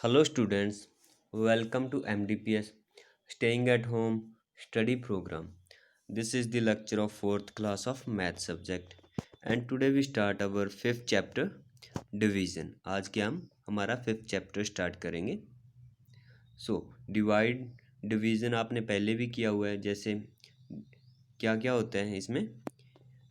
Hello students, welcome to MDPS Staying at Home Study Program. This is the lecture of 4th class of Math subject and today we start our 5th chapter Division. आज के हम हमारा 5th chapter start करेंगे. So divide division आपने पहले भी किया हुआ है. जैसे क्या क्या होता है इसमें,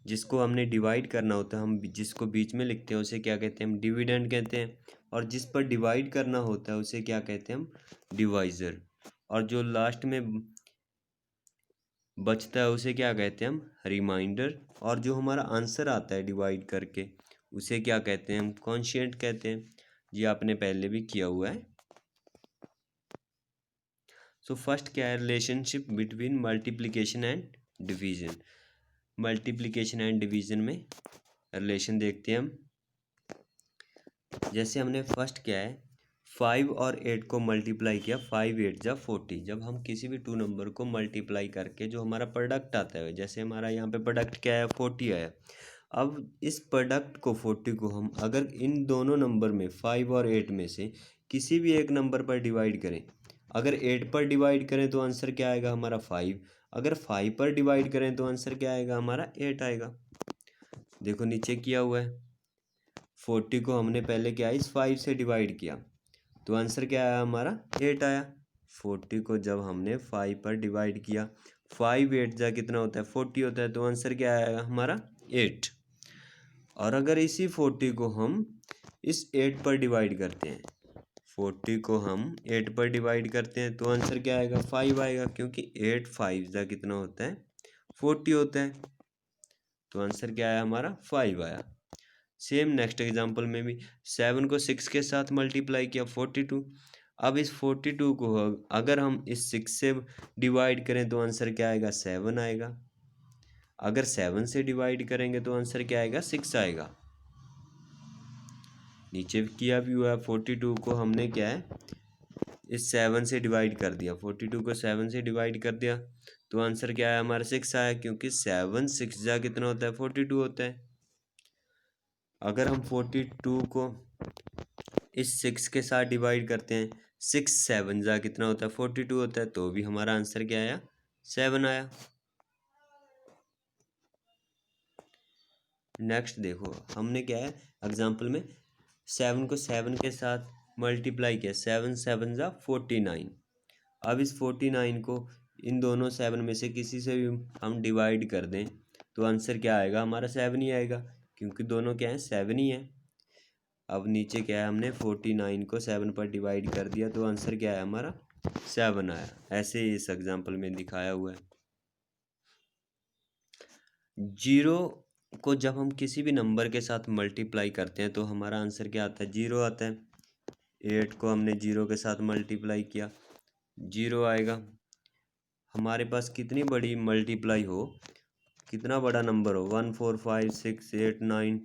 जिसको हमने डिवाइड करना होता है, हम जिसको बीच में लिखते हैं उसे क्या कहते हैं, हम डिविडेंड कहते हैं. और जिस पर डिवाइड करना होता है उसे क्या कहते हैं, हम डिवाइज़र. और जो लास्ट में बचता है उसे क्या कहते हैं, हम रिमाइंडर. और जो हमारा आंसर आता है डिवाइड करके उसे क्या कहते हैं, हम कॉन्शिएंट कहते हैं. ये आपने पहले भी किया हुआ है. सो फर्स्ट क्या है, relationship between multiplication and division. Multiplication and division में रिलेशन देखते हैं हम. जैसे हमने फर्स्ट क्या है, 5 और 8 को मल्टीप्लाई किया, 5 8 जा 40. जब हम किसी भी टू नंबर को मल्टीप्लाई करके जो हमारा प्रोडक्ट आता है, जैसे हमारा यहाँ पे प्रोडक्ट क्या है, 40 आया. अब इस प्रोडक्ट को 40 को हम अगर इन दोनों नंबर में 5 और 8 में से किसी भी एक नंबर पर डिवाइड करें, अगर 8 पर डिवाइड करें तो आंसर क्या आएगा हमारा 5. अगर 5 पर डिवाइड करें तो आंसर क्या आएगा हमारा 8 आएगा. देखो नीचे किया हुआ है, 40 को हमने पहले क्या है, इस 5 से डिवाइड किया तो आंसर क्या आया हमारा 8 आया. 40 को जब हमने 5 पर डिवाइड किया, 5 8 जा कितना होता है 40 होता है, तो आंसर क्या आएगा हमारा 8. और अगर इसी 40 को हम इस 8 पर डिवाइड करते हैं, 40 को हम 8 पर डिवाइड करते हैं तो आंसर क्या आएगा 5 आएगा, क्योंकि 8 5 जा कितना होता है 40 होता है. तो आंसर क्या आया हमारा 5 आया. सेम नेक्स्ट एग्जांपल में भी 7 को 6 के साथ मल्टीप्लाई किया 42. अब इस 42 को अगर हम इस 6 से डिवाइड करें तो आंसर क्या आएगा 7 आएगा. अगर 7 से डिवाइड करेंगे तो आंसर क्या आएगा 6 आएगा. नीचे किया भी हुआ है, 42 को हमने क्या है इस 7 से डिवाइड कर दिया, 42 को 7 से डिवाइड कर दिया तो आंसर क्या है हमारा 6 आया, क्योंकि 7 6 जा कितना होता है 42 होता है. अगर हम 42 को इस 6 के साथ डिवाइड करते हैं, 6 7 जा कितना होता है 42 होता है, तो भी हमारा आंसर क्या आया 7 आया. नेक्स्ट देखो हमने क्या है एग्जांपल में 7 को 7 के साथ मल्टीप्लाई किया, 7 7 जा 49. अब इस 49 को इन दोनों 7 में से किसी से भी हम डिवाइड कर दें तो आंसर क्या आएगा हमारा 7 ही आएगा, क्योंकि दोनों क्या है 7 ही है. अब नीचे क्या है, हमने 49 को 7 पर डिवाइड कर दिया तो आंसर क्या है हमारा 7 आया. ऐसे ही इस एग्जांपल में दिखाया हुआ है. जीरो को जब हम किसी भी नंबर के साथ मल्टीप्लाई करते हैं तो हमारा आंसर क्या आता है 0 आता है. 8 को हमने 0 के साथ मल्टीप्लाई किया 0 आएगा. हमारे पास कितनी बड़ी मल्टीप्लाई हो, कितना बड़ा नंबर हो, 1 4 5 6 8 9,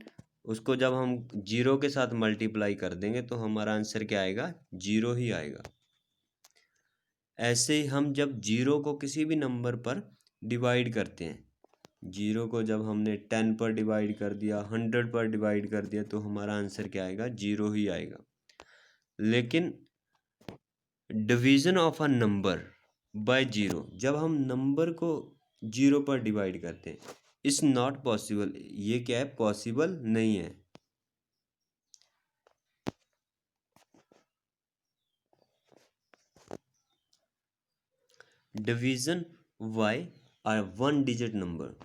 उसको जब हम 0 के साथ मल्टीप्लाई कर देंगे तो हमारा आंसर क्या आएगा 0 ही आएगा. ऐसे ही हम जब 0 को किसी भी नंबर पर डिवाइड करते हैं, 0 को जब हमने 10 पर डिवाइड कर दिया, 100 पर डिवाइड कर दिया तो हमारा आंसर क्या आएगा 0 ही आएगा. लेकिन division of a number by 0, जब हम नंबर को 0 पर डिवाइड करते हैं, इट्स नॉट पॉसिबल. ये क्या है, पॉसिबल नहीं है. डिवीजन बाय अ 1 डिजिट नंबर,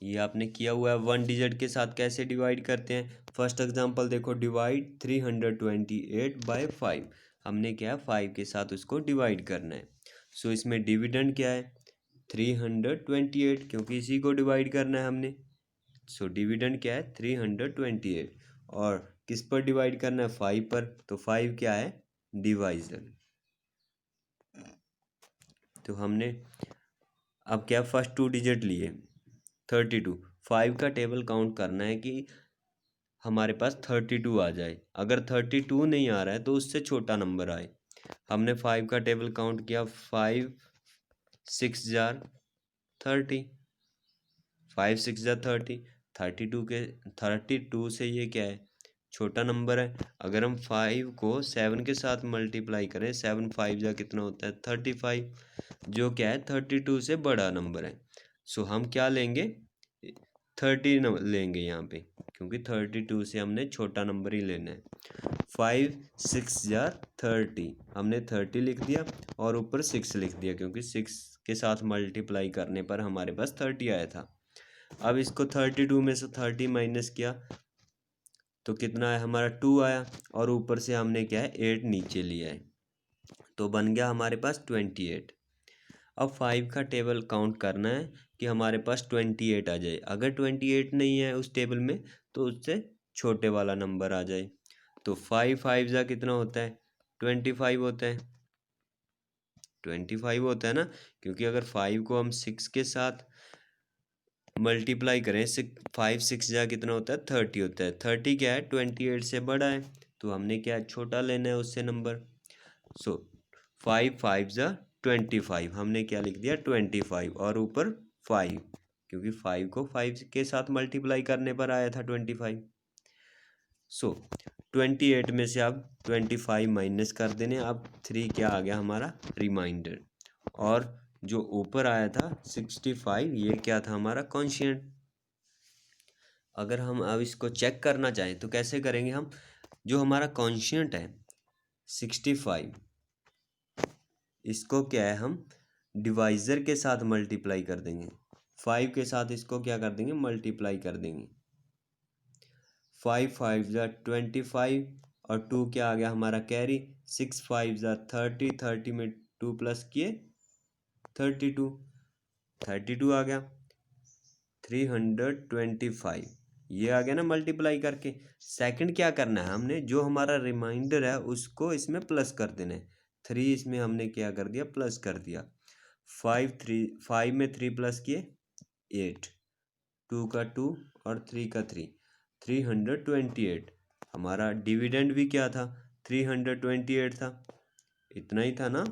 ये आपने किया हुआ है. 1 डिजिट के साथ कैसे डिवाइड करते हैं, फर्स्ट एग्जांपल देखो, डिवाइड 328 बाय 5. हमने क्या है 5 के साथ उसको डिवाइड करना है. सो इसमें डिविडेंड क्या है 328, क्योंकि इसी को डिवाइड करना है हमने. सो डिविडेंड क्या है 328. और किस पर डिवाइड करना है 5 पर, तो 5 क्या है डिवाइजर. तो हमने अब क्या फर्स्ट 2 डिजिट लिए 32. 5 का टेबल काउंट करना है कि हमारे पास 32 आ जाए. अगर 32 नहीं आ रहा है तो उससे छोटा नंबर आए. हमने 5 का टेबल काउंट किया, 5 6 जार 30, 5 6 जार 30, 32 से ये क्या है छोटा नंबर है। अगर हम 5 को 7 के साथ मल्टीप्लाई करें, 7 5 जा कितना होता है 35, जो क्या है 32 से बड़ा नंबर है। सो हम क्या लेंगे 30 लेंगे यहाँ पे, क्योंकि 32 से हमने छोटा नंबर ही लेना है। 5 6 जा 30, हमने 30 लिख दिया और ऊपर 6 लिख दिया, क्योंकि 6 के साथ मल्टीप्लाई करने पर हमारे पास 30 आया था। अब इसको 32 में से 30 माइनस किया तो कितना है हमारा 2 आया, और ऊपर से हमने क्या है 8 नीचे लिया है, तो बन गया हमारे पास 28। अब 5 का टेबल काउंट करना है कि हमारे पास 28 आ जाए। अगर 28 नहीं है उस टेबल में तो उससे छोटे वाला नंबर आ जाए। तो 5 5 जा कितना होता है 25 होता है, 25 होता है ना, क्योंकि अगर 5 को हम 6 के साथ मल्टीप्लाई करें, 5 6 जा कितना होता है 30 होता है। 30 क्या है 28 से बड़ा है, तो हमने क्या छोटा लेना है उससे नंबर। सो 5 5 जा 25, हमने क्या लिख दिया 25 और ऊपर 5, क्योंकि 5 को 5 के साथ मल्टीप्लाई करने पर आया था 25। सो 28 में से अब 25 माइनस कर देने, अब 3 क्या आ गया हमारा रिमाइंडर, और जो ऊपर आया था 65 ये क्या था हमारा कॉन्शिएंट। अगर हम अब इसको चेक करना चाहें तो कैसे करेंगे हम, जो हमारा कॉन्शिएंट है 65, इसको क्या है हम डिवाइज़र के साथ मल्टीप्लाई कर देंगे, 5 के साथ इसको क्या कर देंगे मल्टीप्लाई कर देंगे। 5 5 जा 25 और 2 क्या आ गया हमारा कैरी, 6 5 जा 30, 30 में 2 प्लस किए 32, 32 आ गया। 325 ये आ गया ना मल्टीप्लाई करके। सेकंड क्या करना है हमने, जो हमारा रिमाइंडर है उसको इसमें प्लस कर देना है। 3 इसमें हमने क्या कर दिया प्लस कर दिया। 5 में 3 प्लस किए 8, 2 का 2 और 3 का 3, 328। हमारा डिविडेंड भी क्या था 328 था, इतना ही था ना।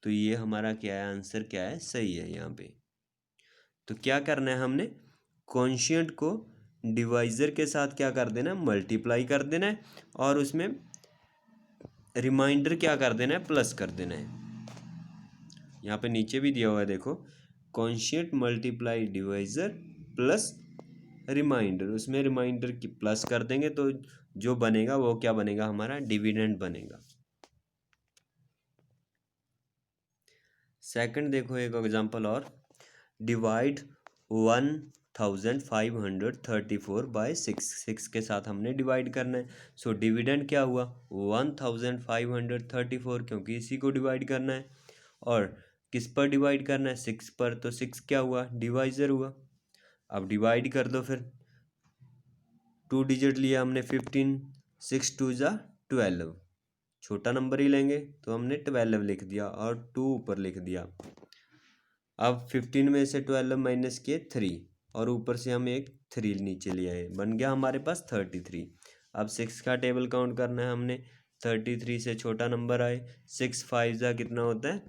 तो ये हमारा क्या है आंसर क्या है सही है यहाँ पे। तो क्या करना है हमने कॉन्शिएंट को डिवाइज़र के साथ क्या कर देना है मल्टीप्लाई कर देना है, और उसमें रिमाइंडर क्या कर देना है प्लस कर देना है। यहाँ पे नीचे भी दिया हुआ है देखो, कॉन्शिएंट मल्टीप्लाई डिवाइज़र प्लस रिमाइंडर, उसमें रिमाइंडर की प्लस कर देंगे तो जो बनेगा वो क्या बनेगा हमारा डिविडेंड बनेगा। सेकंड देखो एक एग्जांपल और, डिवाइड 1534 बाय 6, 6 के साथ हमने डिवाइड करना है। सो डिविडेंड क्या हुआ 1534, क्योंकि इसी को डिवाइड करना है, और किस पर डिवाइड करना है 6 पर, तो 6 क्या हुआ डिवाइज़र हुआ। अब डिवाइड कर दो फिर, 2 डिजिट लिया हमने 15, 6 2 जा 12, छोटा नंबर ही लेंगे तो हमने 12 लिख दिया और 2 ऊपर लिख दिया। अब 15 में से 12 माइनस किए 3, और ऊपर से हम एक 3 नीचे ले आए, बन गया हमारे पास 33। अब 6 का टेबल काउंट करना है हमने, 33 से छोटा नंबर आए, 6 5 जा कितना होता है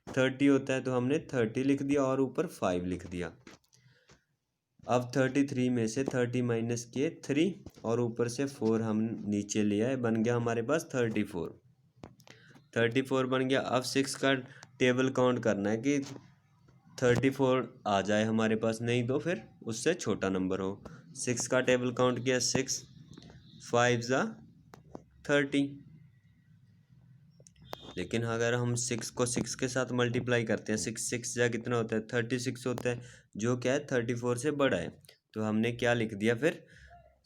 30 होता है, तो हमने 30 लिख दिया और ऊपर 5 लिख दिया। अब 33 में से 30 माइनस किए 3 और ऊपर से 4 हम नीचे ले आए, बन गया हमारे पास 34, 34 बन गया। अब 6 का टेबल काउंट करना है कि 34 आ जाए हमारे पास, नहीं तो फिर उससे छोटा नंबर हो। 6 का टेबल काउंट किया 6 5 जा 30, लेकिन अगर हम 6 को 6 के साथ मल्टीप्लाई करते हैं 6 6 जा कितना होता है 36 होता है, जो क्या है 34 से बड़ा है। तो हमने क्या लिख दिया फिर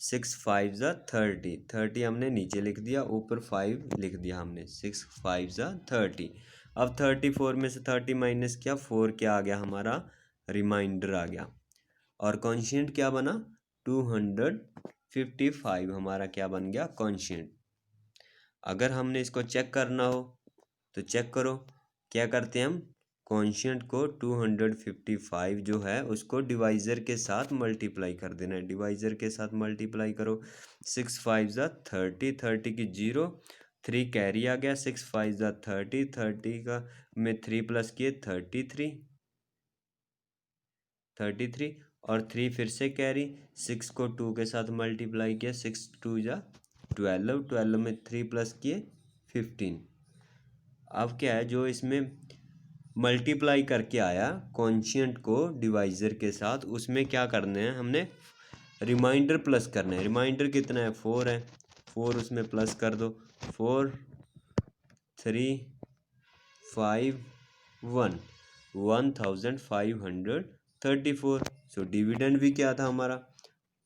6 5 जा 30, 30 हमने नीचे लिख दिया, ऊपर 5 लिख दिया हमने, 6 5 जा 30। अब 34 में से 30 माइनस किया 4 क्या आ गया हमारा रिमाइंडर आ गया, और कॉन्शिएंट क्या बना 255 हमारा क्या बन गया कॉन्शिएंट। अगर हमने इसको चेक करना हो तो चेक करो, क्या करते हैं हम कॉन्शिएंट को 255 जो है उसको डिवाइज़र के साथ मल्टीप्लाई कर देना है, डिवाइज़र के साथ मल्टीप्लाई करो। 6 5 जा 30, 30 की 0, 3 कैरी आ गया, 6 5 जा 30, 30 का में 3 प्लस किए 33, 33 और 3 फिर से कैरी, 6 को 2 के साथ मल्टीप्लाई किया 6 2 जा 12, 12 में 3 प्लस किए 15। अब क्या है, जो इसमें मल्टीप्लाई करके आया कॉन्शियंट को डिवाइजर के साथ, उसमें क्या करने हैं हमने, रिमाइंडर प्लस करना है। रिमाइंडर कितना है, 4 है, 4 उसमें प्लस कर दो, 4 3 5 1 1534। सो डिविडेंड भी क्या था हमारा,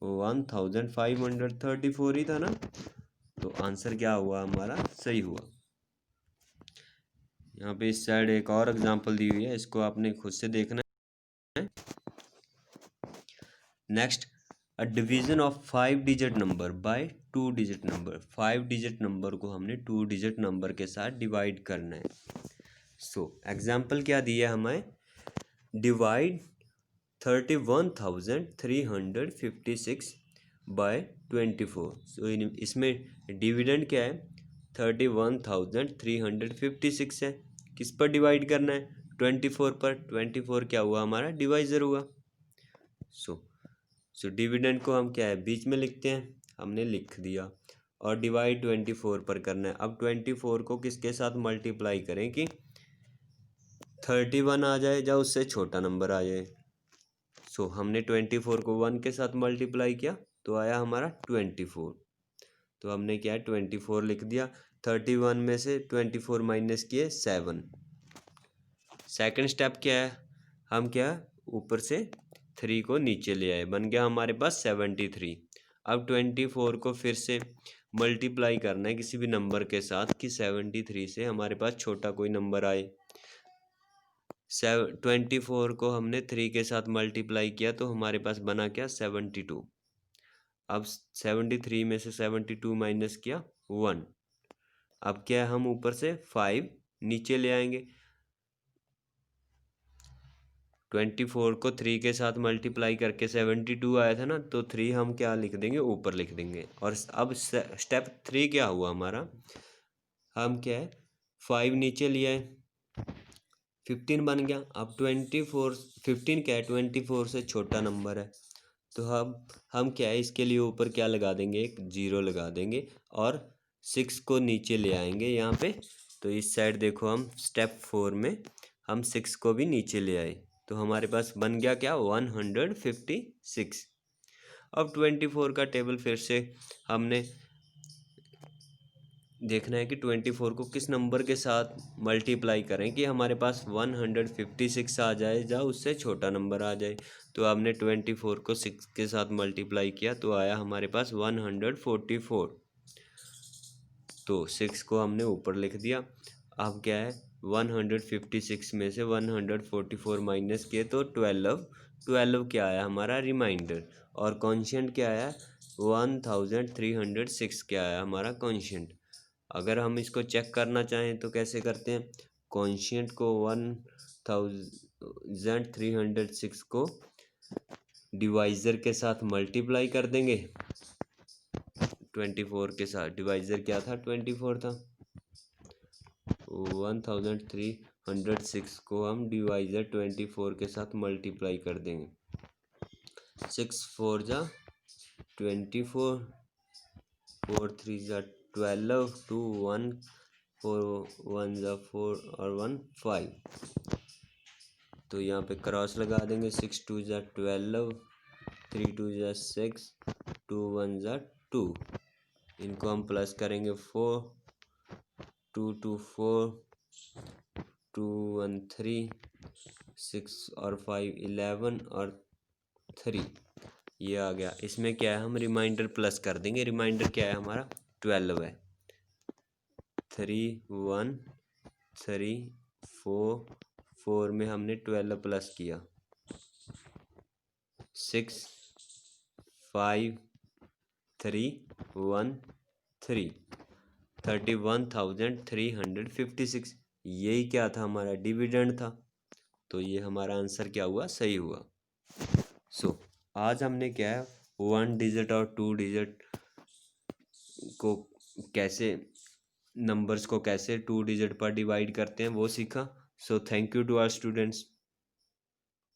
1534 ही था ना। तो आंसर क्या हुआ हमारा, सही हुआ। यहाँ पे इस साइड एक और एग्जांपल दी हुई है, इसको आपने खुद से देखना है। Next, a division of 5 digit number by 2 digit number. 5 digit number को हमने 2 डिजिट नंबर के साथ डिवाइड करना है। सो एग्जाम्पल क्या दिया हमें, डिवाइड 31,356 बाय 24। सो इसमें डिविडेंड क्या है, 31,356 है, किस पर डिवाइड करना है, 24 पर। 24 क्या हुआ हमारा, डिवाइजर हुआ। सो डिविडेंड को हम क्या है, बीच में लिखते हैं, हमने लिख दिया, और डिवाइड 24 पर करना है। अब 24 को किसके साथ मल्टीप्लाई करें कि 31 आ जाए या उससे छोटा नंबर आ जाए। सो हमने 24 को 1 के साथ मल्टीप्लाई किया तो आया हमारा 24। तो हमने क्या है, 24 लिख दिया। 31 में से 24 माइनस किए 7। सेकंड स्टेप क्या है, हम क्या ऊपर से 3 को नीचे ले आए, बन गया हमारे पास 73। अब 24 को फिर से मल्टीप्लाई करना है किसी भी नंबर के साथ कि 73 से हमारे पास छोटा कोई नंबर आए। 24 को हमने 3 के साथ मल्टीप्लाई किया तो हमारे पास बना क्या, 72। अब 73 में से 72 माइनस किया 1। अब क्या है, हम ऊपर से 5 नीचे ले आएंगे। 24 को 3 के साथ मल्टीप्लाई करके 72 आया था ना, तो 3 हम क्या लिख देंगे, ऊपर लिख देंगे। और अब स्टेप 3 क्या हुआ हमारा, हम क्या है 5 नीचे ले आए, 15 बन गया। अब 24 15 क्या है, 24 से छोटा नंबर है, तो हम क्या है इसके लिए ऊपर क्या लगा देंगे, एक 0 लगा देंगे, और 6 को नीचे ले आएंगे यहाँ पे। तो इस साइड देखो, हम स्टेप 4 में हम 6 को भी नीचे ले आए, तो हमारे पास बन गया क्या, 156। अब 24 का टेबल फिर से हमने देखना है कि 24 को किस नंबर के साथ मल्टीप्लाई करें कि हमारे पास 156 आ जाए या उससे छोटा नंबर आ जाए। तो हमने 24 को 6 के साथ मल्टीप्लाई किया तो आया हमारे पास 144। तो 6 को हमने ऊपर लिख दिया। अब क्या है, 156 में से 144 माइनस किए तो 12 क्या आया हमारा, रिमाइंडर। और कॉन्शियंट क्या आया, 1306 क्या आया हमारा कॉन्शियंट। अगर हम इसको चेक करना चाहें तो कैसे करते हैं, कॉन्शियंट को 1306 को डिवाइज़र के साथ मल्टीप्लाई कर देंगे। 24 के साथ डिवाइज़र क्या था, 24 था। 1306 को हम डिवाइज़र 24 के साथ मल्टीप्लाई कर देंगे। 6 4 जा 24, 4 3 जा 12, 2 1, 4 1 जा 4 और 1 5। तो यहाँ पे क्रॉस लगा देंगे, 6 2 जा 12, 3 2 जा 6, 2 1 जा 2। इनको हम प्लस करेंगे 4, 2 2 4, 2 1 3, 6 और 5 11 और 3, ये आ गया। इसमें क्या है, हम रिमाइंडर प्लस कर देंगे। रिमाइंडर क्या है हमारा, 12 है। 3 1 3 4, 4 में हमने 12 प्लस किया, 6 5 3 1 3, 31,356। यही क्या था हमारा, डिविडेंड था। तो ये हमारा आंसर क्या हुआ, सही हुआ। सो आज हमने क्या है, 1 डिजिट और 2 डिजिट को कैसे, नंबर्स को कैसे 2 डिजिट पर डिवाइड करते हैं वो सीखा। So thank you to our students.